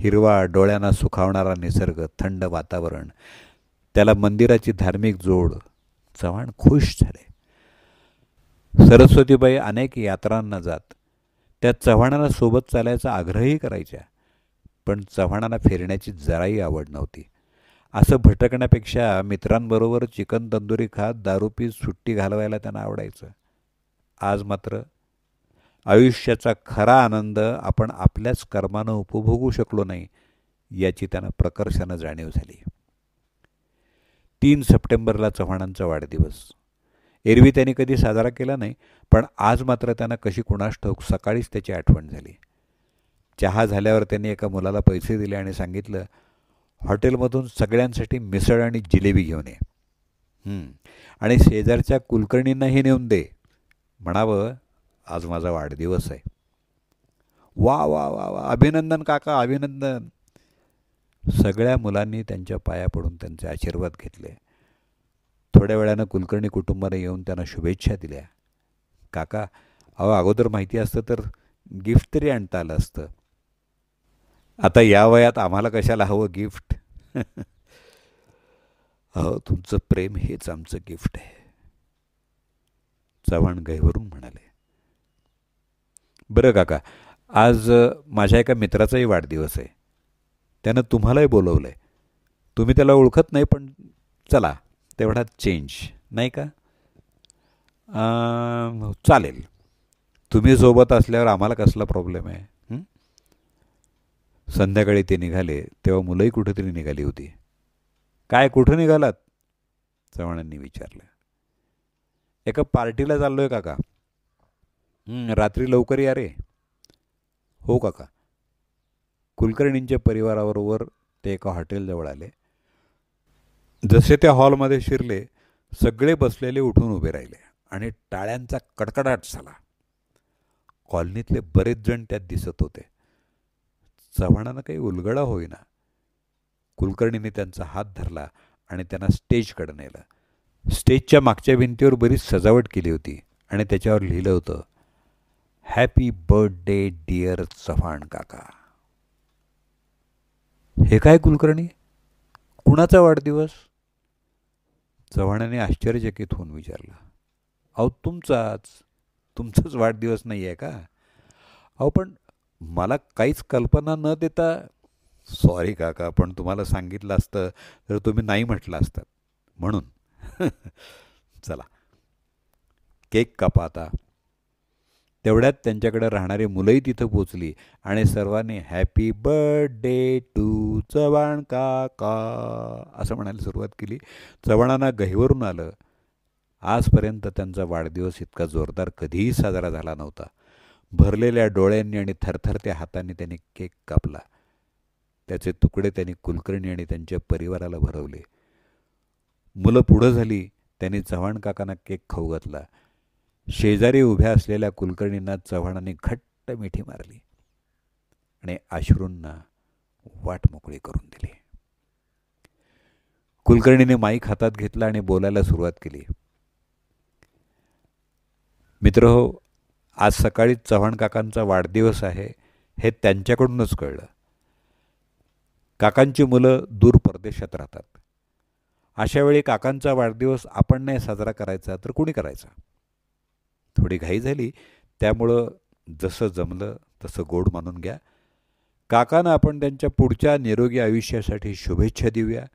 हिरवा, डोळ्यांना सुखावणारा निसर्ग, थंड वातावरण, त्याला मंदिराची धार्मिक जोड. चव्हाण खुश झाले. सरस्वतीबाई अनेक यात्रांना जात. त्या चव्हाणांना सोबत चालायचा आग्रहही करायच्या. पण चव्हाणांना फिरण्याची जराही आवड नव्हती. असं भटकण्यापेक्षा मित्रांबरोबर चिकन तंदुरी खात दारू पीत सुट्टी घालवायला त्यांना आवडायचं. आज मात्र आयुष्याचा खरा आनंद आपण आपल्याच कर्मानं उपभोगू शकलो नाही याची त्यांना प्रकर्षानं जाणीव झाली. 3 सप्टेंबरला चव्हाणांचा वाढदिवस. एरवी त्यांनी कधी साजरा केला नाही, पण आज मात्र त्यांना कशी कुणास ठाऊक सकाळीच त्याची आठवण झाली. चहा झाल्यावर त्यांनी एका मुलाला पैसे दिले आणि सांगितलं, हॉटेलमधून सगळ्यांसाठी मिसळ आणि जिलेबी घेऊन ये. आणि शेजारच्या कुलकर्णींनाही नेऊन दे. म्हणावं, आज माझा वाढदिवस आहे. वा वा वा वा, अभिनंदन काका, अभिनंदन. सगळ्या मुलांनी त्यांच्या पाया पडून त्यांचे आशीर्वाद घेतले. थोड्या वेळानं कुलकर्णी कुटुंबाने येऊन त्यांना शुभेच्छा दिल्या. काका, अहो अगोदर माहिती असतं तर गिफ्ट तरी आणता आलं असतं. आता या वयात आम्हाला कशाला हवं गिफ्ट? अहो, तुमचं प्रेम हेच आमचं गिफ्ट आहे, चव्हाण गहिवरून म्हणाले. बरं काका, आज माझ्या एका मित्राचाही वाढदिवस आहे. त्यानं तुम्हालाही बोलवलं आहे. तुम्ही त्याला ओळखत नाही, पण चला तेवढा चेंज नाही का? चालेल. तुम्ही सोबत असल्यावर आम्हाला कसला प्रॉब्लेम आहे? संध्याकाळी ते निघाले तेव्हा मुलंही कुठेतरी निघाली होती. काय, कुठं निघालात? चव्हाणांनी विचारलं. एका पार्टीला चाललोय काका. रात्री लवकर या रे. हो काका. कुलकर्णींच्या परिवाराबरोबर ते एका हॉटेलजवळ आले. जसे त्या हॉलमध्ये शिरले, सगळे बसलेले उठून उभे राहिले आणि टाळ्यांचा कडकडाट झाला. कॉलनीतले बरेच जण त्यात दिसत होते. चव्हाणांना काही उलगडा होईना. कुलकर्णींनी त्यांचा हात धरला आणि त्यांना स्टेजकडे नेलं. स्टेजच्या मागच्या भिंतीवर बरीच सजावट केली होती आणि त्याच्यावर लिहिलं होतं, हॅपी बर्थडे डिअर चव्हाण काका. हे काय कुलकर्णी, कुणाचा वाढदिवस? चव्हाणांनी आश्चर्यचकित होऊन विचारलं. अहो तुमचाच वाढदिवस नाही आहे का? अहो पण मला काहीच कल्पना न देता. सॉरी काका, पण तुम्हाला सांगितलं असतं तर तुम्ही नाही म्हटलं असतं म्हणून. चला केक कापा आता. तेवढ्यात त्यांच्याकडे राहणारी मुलंही तिथं पोचली आणि सर्वांनी हॅपी बर्थडे टू चव्हाण काका असं म्हणायला सुरुवात केली. चव्हाणांना गहिवरून आलं. आजपर्यंत त्यांचा वाढदिवस इतका जोरदार कधीही साजरा झाला नव्हता. भरलेल्या डोळ्यांनी आणि थरथरत्या हातांनी त्यांनी केक कापला. त्याचे तुकडे त्यांनी कुलकर्णी आणि त्यांच्या परिवाराला भरवले. मुलं पुढं झाली. त्यांनी चव्हाण काकांना केक खाऊ घातला. शेजारी उभ्या असलेल्या कुलकर्णींना चव्हाणांनी घट्ट मिठी मारली आणि अश्रूंना वाट मोकळी करून दिली. कुलकर्णीने माईक हातात घेतला आणि बोलायला सुरुवात केली. मित्रहो, आज सकाळी चव्हाण काकांचा वाढदिवस आहे हे त्यांच्याकडूनच कळलं. काकांची मुलं दूर परदेशात राहतात. अशावेळी काकांचा वाढदिवस आपण नाही साजरा करायचा तर कुणी करायचा? थोडी घाई झाली, त्यामुळं जसं जमलं तसं गोड मानून घ्या. काकांना आपण त्यांच्या पुढच्या निरोगी आयुष्यासाठी शुभेच्छा देऊया.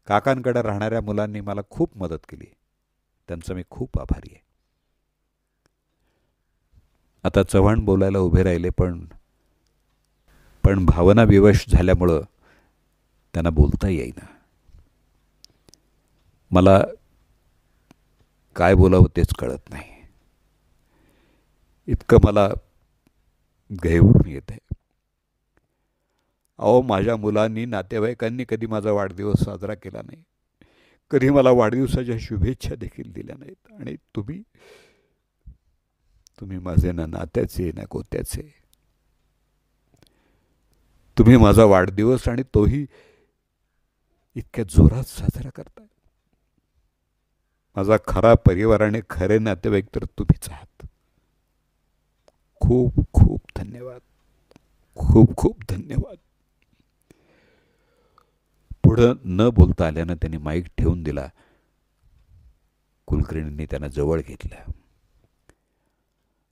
काकांकडे राहणाऱ्या मुलांनी मला खूप मदत केली, त्यांचा मी खूप आभारी आहे. आता चव्हाण बोलायला उभे राहिले, पण भावना विवश झाल्यामुळं त्यांना बोलता येईना. मला काय बोलावं तेच कळत नाही. इतकं मला गहिवरून येत आहे. अहो, माझ्या मुलांनी, नातेवाईकांनी कधी माझा वाढदिवस साजरा केला नाही. कधी मला वाढदिवसाच्या शुभेच्छा देखील दिल्या नाहीत. आणि तुम्ही माझे ना नात्याचे ना गोत्याचे. तुम्ही माझा वाढदिवस आणि तोही इतक्या जोरात साजरा करताय. माझा खरा परिवार आणि खरे नातेवाईक तर तुम्हीच आहात. खूप खूप धन्यवाद. खूप खूप धन्यवाद. पुढं न बोलता आल्यानं त्यांनी माईक ठेवून दिला. कुलकर्णींनी त्यांना जवळ घेतलं.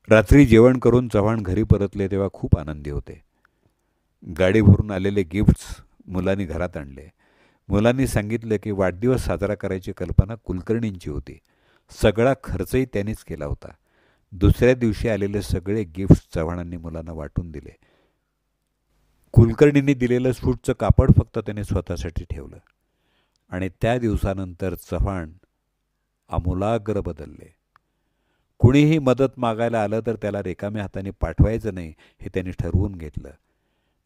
रात्री जेवण करून चव्हाण घरी परतले तेव्हा खूप आनंदी होते. गाडी भरून आलेले गिफ्ट्स मुलांनी घरात आणले. मुलांनी सांगितलं की वाढदिवस साजरा करायची कल्पना कुलकर्णींची होती. सगळा खर्चही त्यांनीच केला होता. दुसऱ्या दिवशी आलेले सगळे गिफ्ट्स चव्हाणांनी मुलांना वाटून दिले. कुलकर्णींनी दिलेलं सूटचं कापड फक्त त्याने स्वतःसाठी ठेवलं. आणि त्या दिवसानंतर चव्हाण आमूलाग्र बदलले. कुणीही मदत मागायला आलं तर त्याला रिकाम्या हाताने पाठवायचं नाही हे त्यांनी ठरवून घेतलं.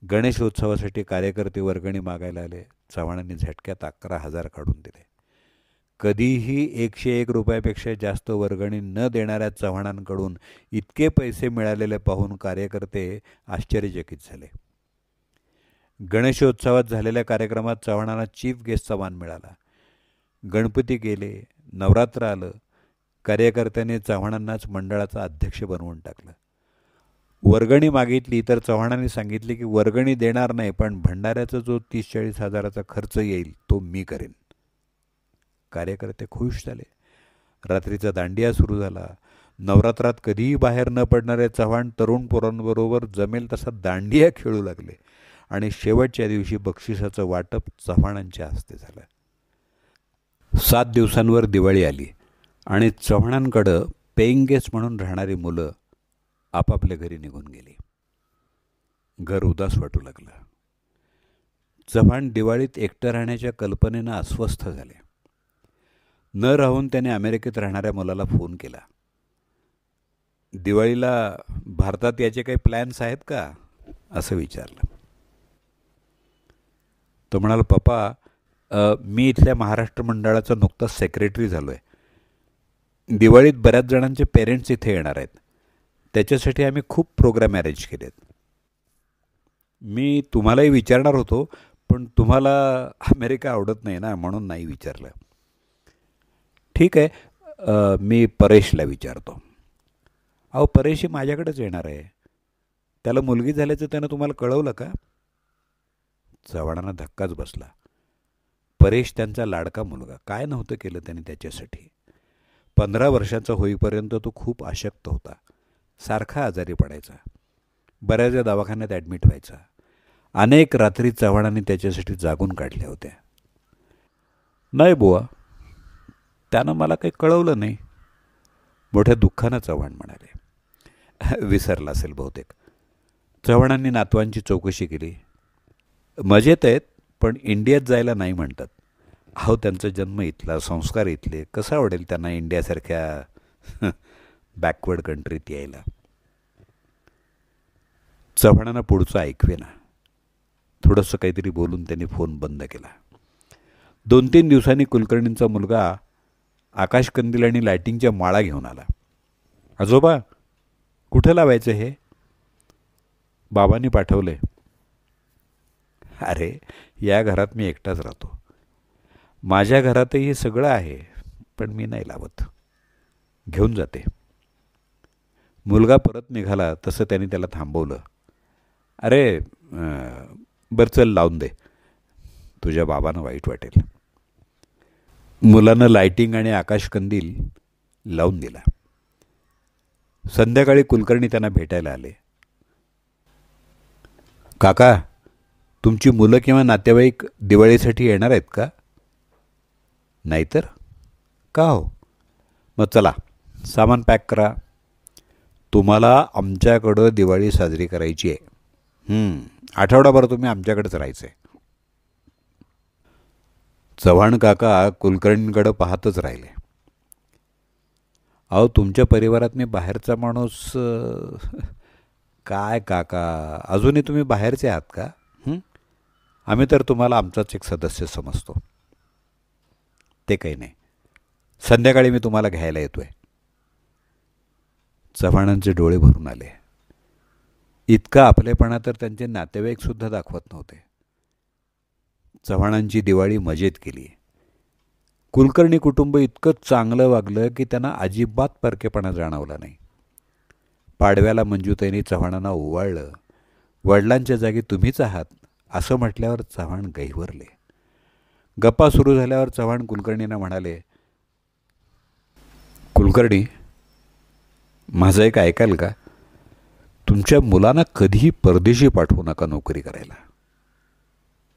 गणेशोत्सवासाठी कार्यकर्ते वर्गणी मागायला आले. चव्हाणांनी झटक्यात 11,000 काढून दिले. कधीही 101 रुपयापेक्षा जास्त वर्गणी न देणाऱ्या चव्हाणांकडून इतके पैसे मिळालेले पाहून कार्यकर्ते आश्चर्यचकित झाले. गणेशोत्सवात झालेल्या कार्यक्रमात चव्हाणांना चीफ गेस्टचा मान मिळाला. गणपती गेले, नवरात्र आलं. कार्यकर्त्यांनी चव्हाणांनाच मंडळाचा अध्यक्ष बनवून टाकलं. वर्गणी मागितली तर चव्हाणांनी सांगितले की वर्गणी देणार नाही, पण भंडाऱ्याचा जो 30-40 हजाराचा खर्च येईल तो मी करेन. कार्यकर्ते खुश झाले. रात्रीचा दांडिया सुरू झाला. नवरात्रात कधीही बाहेर न पडणारे चव्हाण तरुण पोरांबरोबर जमेल तसा दांडिया खेळू लागले आणि शेवटच्या दिवशी बक्षिसाचं वाटप चव्हाणांच्या हस्ते झालं. 7 दिवसांवर दिवाळी आली आणि चव्हाणांकडं पेईंग गेस्ट म्हणून राहणारी मुलं आपापल्या घरी निघून गेली. घर उदास वाटू लागलं. चव्हाण दिवाळीत एकटं राहण्याच्या कल्पनेनं अस्वस्थ झाले. न राहून त्याने अमेरिकेत राहणाऱ्या मुलाला फोन केला. दिवाळीला भारतात याचे काही प्लॅन्स आहेत का असं विचारलं. तो म्हणाला, पप्पा मी इथल्या महाराष्ट्र मंडळाचा नुकताच सेक्रेटरी झालो आहे. दिवाळीत बऱ्याच जणांचे पेरेंट्स इथे येणार आहेत. त्याच्यासाठी आम्ही खूप प्रोग्राम अरेंज केलेत. मी तुम्हालाही विचारणार होतो, पण तुम्हाला अमेरिका आवडत नाही ना, म्हणून नाही विचारलं. ठीक आहे, मी परेशला विचारतो. अहो, परेशही माझ्याकडेच येणार आहे. त्याला मुलगी झाल्याचं त्यानं तुम्हाला कळवलं का? चव्हाणांना धक्काच बसला. परेश त्यांचा लाडका मुलगा. काय नव्हतं केलं त्याने त्याच्यासाठी. 15 वर्षाचा होईपर्यंत तो खूप अशक्त होता. सारखा आजारी पडायचा. बऱ्याचदा दवाखान्यात ॲडमिट व्हायचा. अनेक रात्री चव्हाणांनी त्याच्यासाठी जागून काढल्या होत्या. नाही बुवा, त्यानं मला काही कळवलं नाही. मोठ्या दुःखानं चव्हाण म्हणाले. विसरला असेल बहुतेक. चव्हाणांनी नातवांची चौकशी केली. मजेत आहेत, पण इंडियात जायला नाही म्हणतात. अहो, त्यांचा जन्म इथला, संस्कार इथले, कसं आवडेल त्यांना इंडियासारख्या बॅकवर्ड कंट्रीत यायला. चव्हाणांना पुढचं ऐकवेना. थोडंसं काहीतरी बोलून त्यांनी फोन बंद केला. 2-3 दिवसांनी कुलकर्णींचा मुलगा आकाशकंदील आणि लायटिंगच्या माळा घेऊन आला. आजोबा, कुठं लावायचं हे? बाबांनी पाठवले. अरे, या घरात मी एकटाच राहतो. माझ्या घरातही हे सगळं आहे, पण मी नाही लावत. घेऊन जाते. मुलगा परत निघाला तसं त्यांनी त्याला थांबवलं. अरे, बरं चल, लावून दे. तुझ्या बाबांना वाईट वाटेल. मुलानं लायटिंग आणि आकाशकंदील लावून दिला. संध्याकाळी कुलकर्णी त्यांना भेटायला आले. काका, तुमची मुलं किंवा नातेवाईक दिवाळीसाठी येणार आहेत का? नाहीतर का हो? मग चला, सामान पॅक करा. तुम्हाला आमच्याकडं दिवाळी साजरी करायची आहे. आठवडाभर तुम्ही आमच्याकडेच राहायचं आहे. चव्हाण काका कुलकर्णींकडं पाहतच राहिले. अहो, तुमच्या परिवारात मी बाहेरचा माणूस. काय काका, अजूनही तुम्ही बाहेरचे आहात का? आम्ही तर तुम्हाला आमचाच एक सदस्य समजतो. ते काही नाही, संध्याकाळी मी तुम्हाला घ्यायला येतोय. चव्हाणांचे डोळे भरून आले. इतका आपलेपणा तर त्यांचे नातेवाईकसुद्धा दाखवत नव्हते. चव्हाणांची दिवाळी मजेत केली. कुलकर्णी कुटुंब इतकं चांगलं वागलं की त्यांना अजिबात परकेपणा जाणवला नाही. पाडव्याला मंजूताईंनी चव्हाणांना ओवाळलं. वडिलांच्या जागी तुम्हीच आहात असं म्हटल्यावर चव्हाण गहिवरले. गप्पा सुरू झाल्यावर चव्हाण कुलकर्णींना म्हणाले, कुलकर्णी, माझं एक ऐकाल का? तुमच्या मुलांना कधीही परदेशी पाठवू नका नोकरी करायला.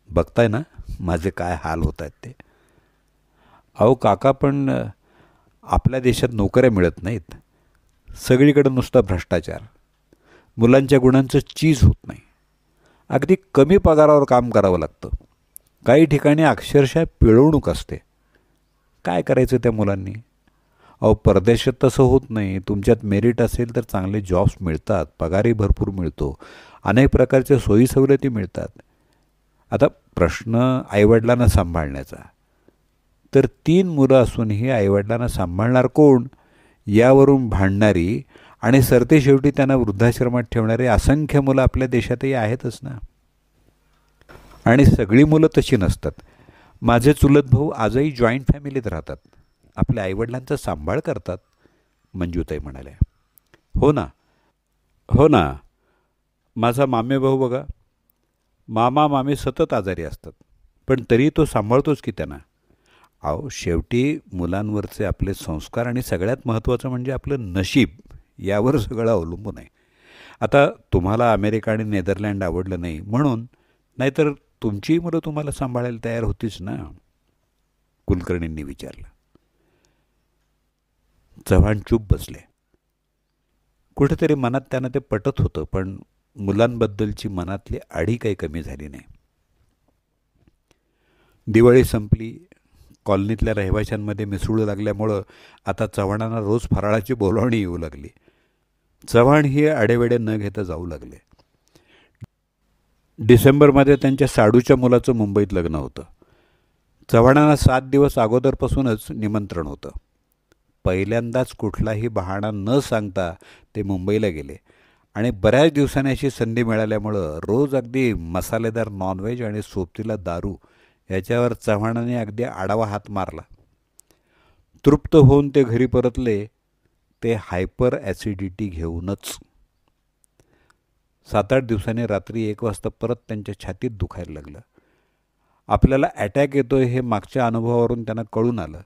बघताय ना माझे काय हाल होत आहेत ते. अहो काका, पण आपल्या देशात नोकऱ्या मिळत नाहीत. सगळीकडे नुसता भ्रष्टाचार. मुलांच्या गुणांचं चीज होत नाही. अगदी कमी पगारावर काम करावं लागतं. काही ठिकाणी अक्षरशः पिळवणूक असते. काय करायचं त्या मुलांनी? अहो परदेशात तसं होत नाही. तुमच्यात मेरिट असेल तर चांगले जॉब्स मिळतात, पगारही भरपूर मिळतो, अनेक प्रकारच्या सोयीसवलती मिळतात. आता प्रश्न आईवडिलांना सांभाळण्याचा. तर 3 मुलं असूनही आईवडिलांना सांभाळणार कोण यावरून भांडणारी आणि सरतेशेवटी त्यांना वृद्धाश्रमात ठेवणारी असंख्य मुलं आपल्या देशातही आहेतच ना. आणि सगळी मुलं तशी नसतात. माझे चुलत भाऊ आजही जॉईंट फॅमिलीत राहतात, आपल्या आईवडिलांचा सांभाळ करतात. मंजूताई म्हणाल्या, हो ना, हो ना. माझा मामे भाऊ बघा, मामा मामी सतत आजारी असतात, पण तरी तो सांभाळतोच की त्यांना. अहो शेवटी मुलांवरचे आपले संस्कार आणि सगळ्यात महत्त्वाचं म्हणजे आपलं नशीब यावर सगळं अवलंबून आहे. आता तुम्हाला अमेरिका आणि नेदरलँड आवडलं नाही म्हणून, नाहीतर तुमचीही मुलं तुम्हाला सांभाळायला तयार होतीच ना. कुलकर्णींनी विचारलं. चव्हाण चूप बसले. कुठेतरी मनात त्यांना ते पटत होतं, पण मुलांबद्दलची मनातली आढी काही कमी झाली नाही. दिवाळी संपली. कॉलनीतल्या रहिवाशांमध्ये मिसळू लागल्यामुळं आता चव्हाणांना रोज फराळाची बोलावणी येऊ लागली. चव्हाण ही आडेवेडे न घेता जाऊ लागले. डिसेंबरमध्ये त्यांच्या साडूच्या मुलाचं मुंबईत लग्न होतं. चव्हाणांना 7 दिवस अगोदरपासूनच निमंत्रण होतं. पहिल्यांदाच कुठलाही बहाणा न सांगता ते मुंबईला गेले आणि बऱ्याच दिवसांनी अशी संधी मिळाल्यामुळं रोज अगदी मसालेदार नॉनव्हेज आणि सोबतीला दारू याच्यावर चव्हाणांनी अगदी आडावा हात मारला. तृप्त होऊन ते घरी परतले, ते हायपर ॲसिडिटी घेऊनच. 7-8 दिवसांनी रात्री 1 वाजता परत त्यांच्या छातीत दुखायला लागलं. आपल्याला अटॅक येतोय हे मागच्या अनुभवावरून त्यांना कळून आलं.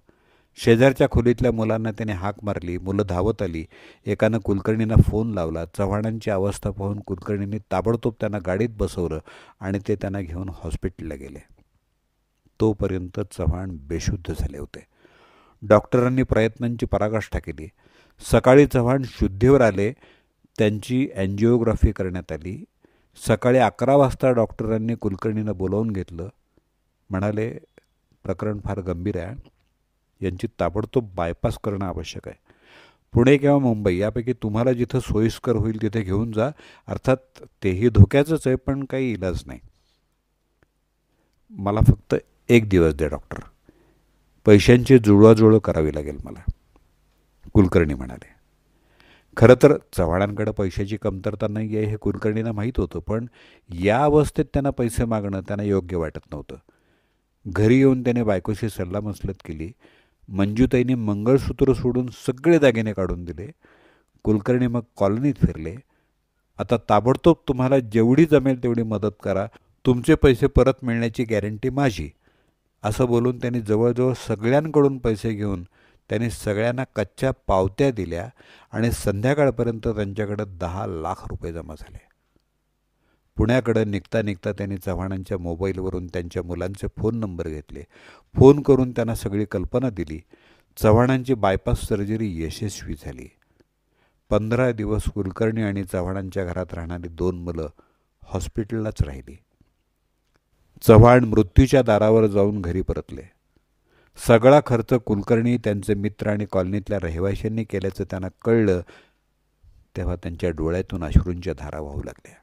शेजारच्या खोलीतल्या मुलांना त्याने हाक मारली. मुलं धावत आली. एकानं कुलकर्णींना फोन लावला. चव्हाणांची अवस्था पाहून कुलकर्णींनी ताबडतोब त्यांना गाडीत बसवलं आणि ते त्यांना घेऊन हॉस्पिटलला गेले. तोपर्यंत चव्हाण बेशुद्ध झाले होते. डॉक्टरांनी प्रयत्नांची पराकाष्ठा केली. सकाळी चव्हाण शुद्धीवर आले. त्यांची अँजिओग्राफी करण्यात आली. सकाळी 11 वाजता डॉक्टरांनी कुलकर्णींना बोलावून घेतलं. म्हणाले, प्रकरण फार गंभीर आहे, यांची ताबडतोब बायपास करणं आवश्यक आहे. पुणे किंवा मुंबई यापैकी तुम्हाला जिथं सोयीस्कर होईल तिथे घेऊन जा. अर्थात तेही धोक्याचंच आहे, पण काही इलाज नाही. मला फक्त 1 दिवस द्या डॉक्टर, पैशांची जुळवाजुळव करावी लागेल मला, कुलकर्णी म्हणाले. खरं तर चव्हाणांकडे पैशाची कमतरता नाही आहे हे कुलकर्णींना माहीत होतं, पण या अवस्थेत त्यांना पैसे मागणं त्यांना योग्य वाटत नव्हतं. घरी येऊन त्याने बायकोशी सल्लामसलत केली. मंजूताईंनी मंगळसूत्र सोडून सगळे दागिने काढून दिले. कुलकर्णी मग कॉलनीत फिरले. आता ताबडतोब तुम्हाला जेवढी जमेल तेवढी मदत करा, तुमचे पैसे परत मिळण्याची गॅरंटी माझी, असं बोलून त्यांनी जवळजवळ सगळ्यांकडून पैसे घेऊन त्यांनी सगळ्यांना कच्च्या पावत्या दिल्या आणि संध्याकाळपर्यंत त्यांच्याकडे 10 लाख रुपये जमा झाले. पुण्याकडे निघता निघता त्यांनी चव्हाणांच्या मोबाईलवरून त्यांच्या मुलांचे फोन नंबर घेतले. फोन करून त्यांना सगळी कल्पना दिली. चव्हाणांची बायपास सर्जरी यशस्वी झाली. 15 दिवस कुलकर्णी आणि चव्हाणांच्या घरात राहणारी 2 मुलं हॉस्पिटललाच राहिली. चव्हाण मृत्यूच्या दारावर जाऊन घरी परतले. सगळा खर्च कुलकर्णी, त्यांचे मित्र आणि कॉलनीतल्या रहिवाशांनी केल्याचं त्यांना कळलं तेव्हा त्यांच्या डोळ्यातून अश्रूंच्या धारा वाहू लागल्या.